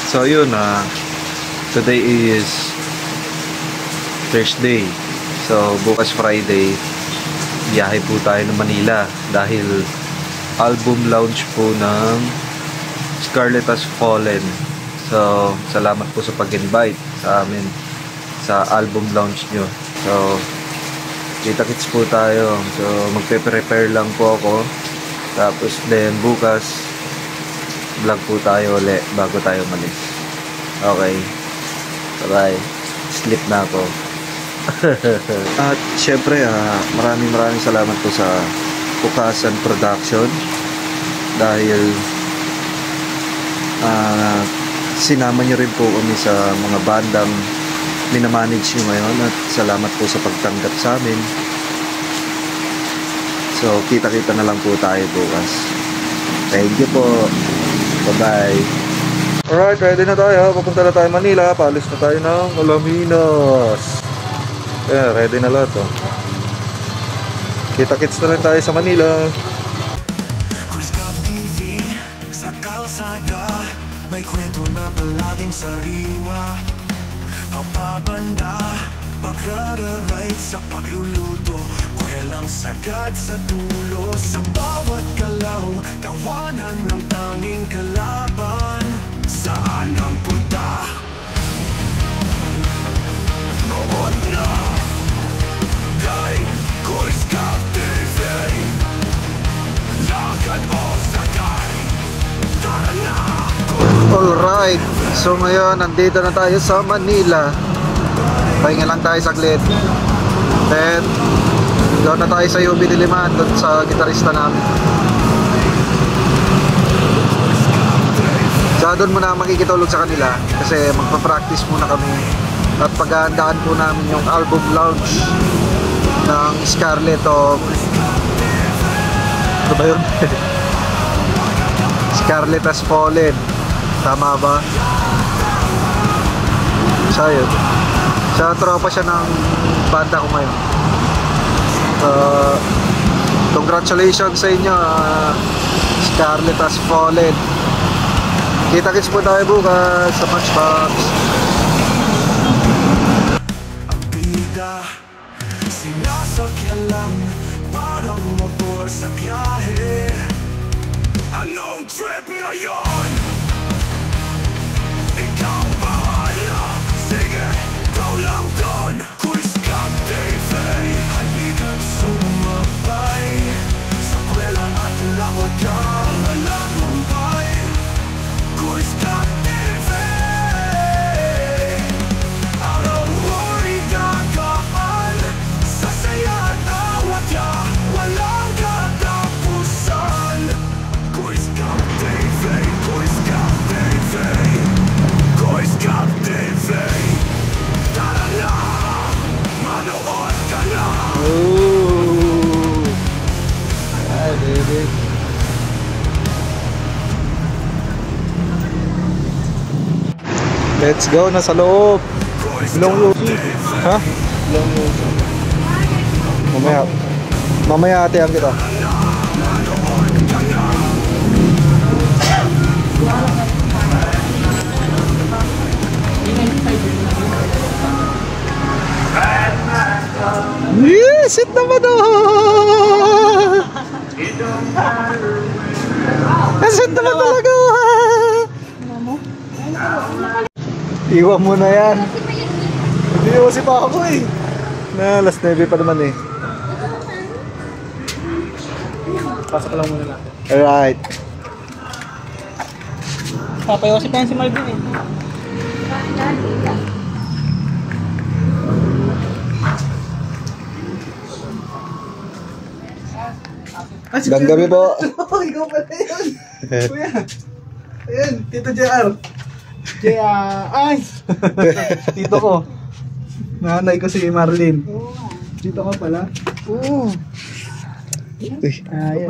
So yun, today is Thursday. So bukas Friday, biyahe po tayo ng Manila dahil album launch po ng Scarlet Has Fallen. So salamat po sa pag-invite sa amin sa album launch nyo. So kita-kits po tayo. So magpe-prepare lang po ako. Tapos then bukas vlog po tayo ulit bago tayo malis. Okay, bye bye. Sleep na ako. At syempre maraming salamat po sa Pukasan Production dahil sinama nyo rin po kami sa mga bandang minamanage nyo ngayon, at salamat po sa pagtanggap sa amin. So kita-kita na lang po tayo bukas. Thank you po. Bye-bye. Alright, ready na tayo. Papunta na tayo Manila. Paalis na tayo ng Alaminos. Yeah, ready na lahat. Kita-kits na lang tayo sa Manila. Sa kalsada, may kwento na palaging sariwa. Papabanda, pagrararide sa pagluluto. Kwelang sagad sa dulo. Sa bawat galaw, tawanan ng tanging kalaban. Saan ang punta? Noon na kay Kuiska TV. Lakad o sakay, tara na. Alright, so ngayon nandito na tayo sa Manila. Pahinga lang tayo saglit. Then doon na tayo sa UB Diliman, doon sa gitarista namin. So doon muna makikitulog sa kanila kasi magpa-practice muna kami. At paghahandaan po namin yung album launch ng Scarlet of... Ano ba yun? Scarlet Has Fallen. Tama ba? Siya yun. Siya, tropa siya ng banda ko ngayon. Congratulations sa inyo, Scarlet Has Fallen. Kita-kits po tayo bukas sa Matchbox. Ang bida, sinasakyan lang parang motor sa biyahe. Anong trip ngayon? Ikaw bahala, sige, go lang doon. Kuiska TV, halina't sumabay sa kwela at lawag kang alamumbay. Kuiska TV, araw-uri gagaan sa saya at awatya, walang katapusan. Kuiska TV, Kuiska TV, Kuiska TV, tara na, manood ka na. Hi baby. Let's go, nasa loob. Long Lucy. Ha? Long Lucy. Mamaya atihan kita. Yes, sit naman sit naman talaga. Iwan mo na yan. Hindi kasi pa ako eh. Na last 9 pa naman eh. Pasok lang muna natin. Alright. Papayosi pa yan si Marvin eh. Gandang gabi po. Ikaw pala yun. Kuya. Ayan, Tito JR. Ay! Tito ko. Nanay ko si Marlene. Tito ka pala. Oo. Ito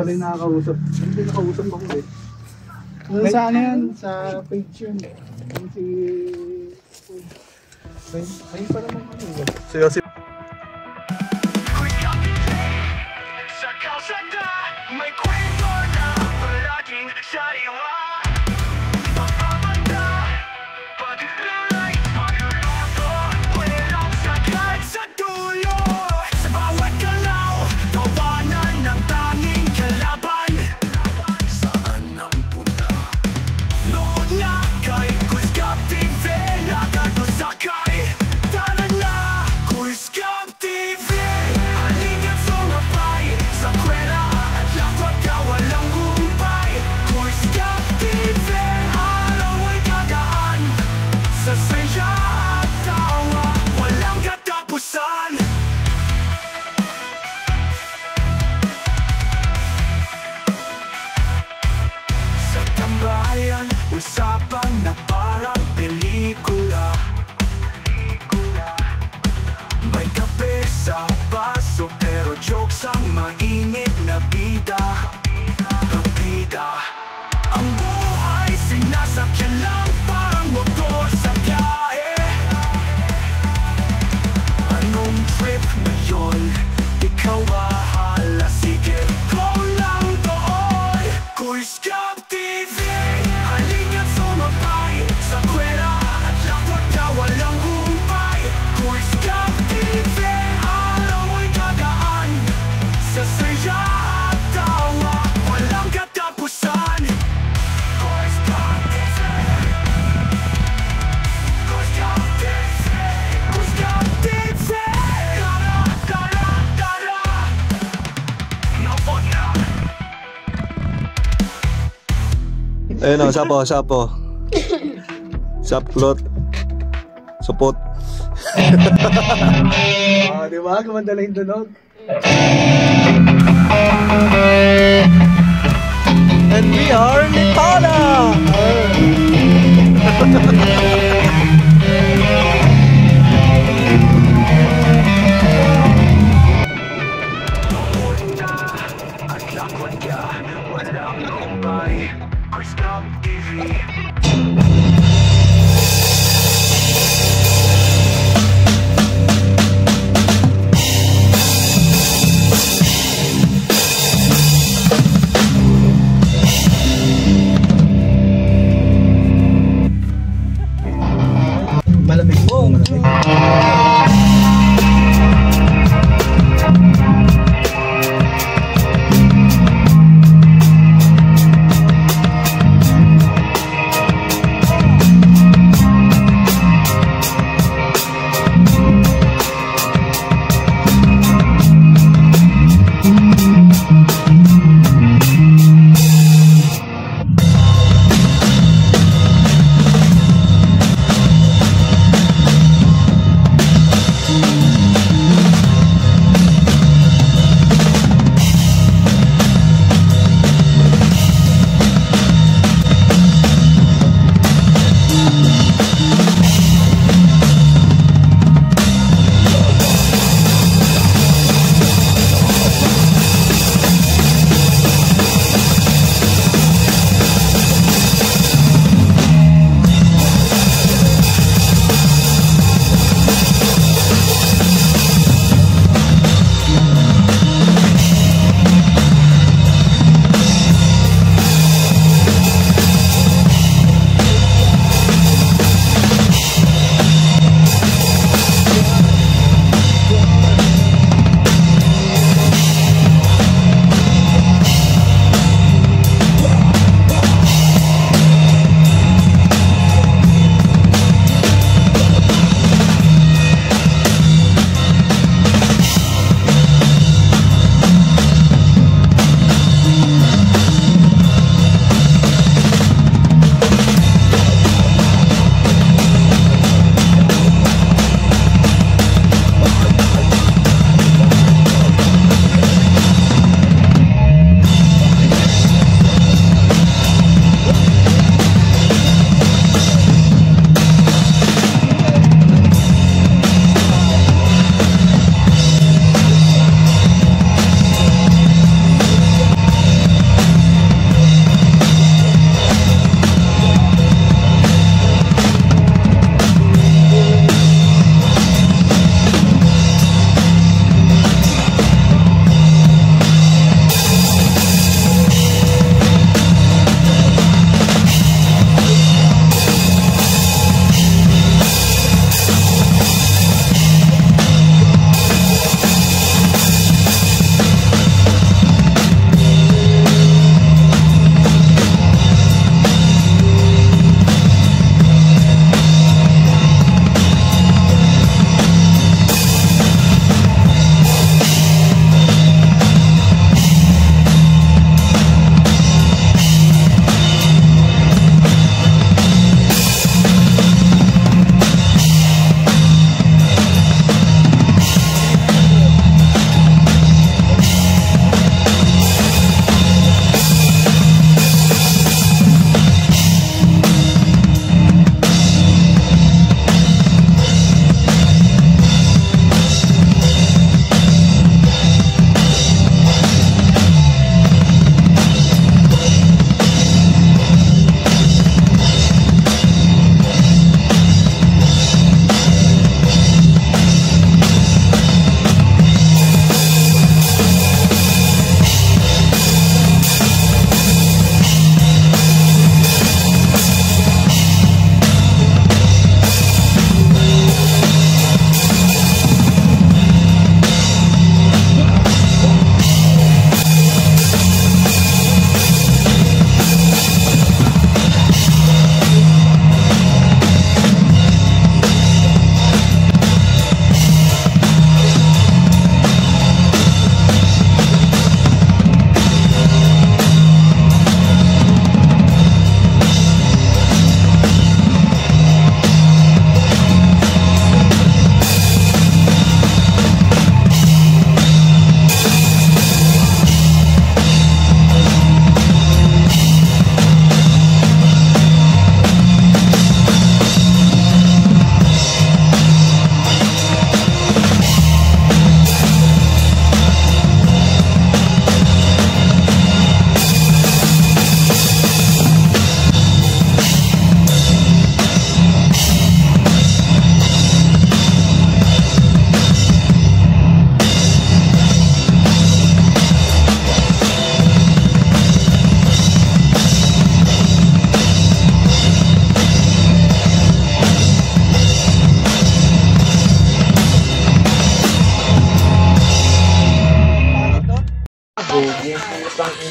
pala yung nakakausap. Hindi nakausap ako eh. Sa ano yan? Sa page yun. Si... Ayun pa naman ano. Si may kwento na palaging sariwa. Papabanda, Ayun o, sapo. Saplot. Supot. Di ba? Gumanda lang yung tunog. And we are Nipada!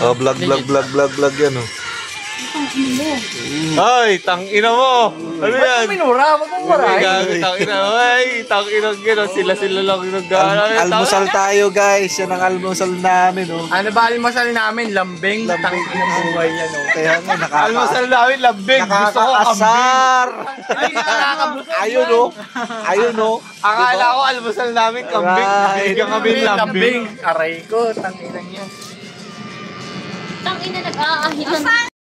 Oh, vlog yan, oh. Ay, tangina mo! Ano yan? Minura, wag mong maray. Tangina mo, ay, tangina gano'n. Sila lang yung nag-aaral. Almusal tayo, guys. Yan ang almusal namin, oh. Ano ba almusal namin? Lambing. Tangina ng buhay yan, oh. Kaya nga, Almusal namin, lambing. Gusto ko nakakaasar. Ay, Ayun, oh. Ayun, oh. akala ko almusal namin, kambing. Right. Bigyan kami lambing. Aray ko, tangina niya. Tangina nag-aahilan.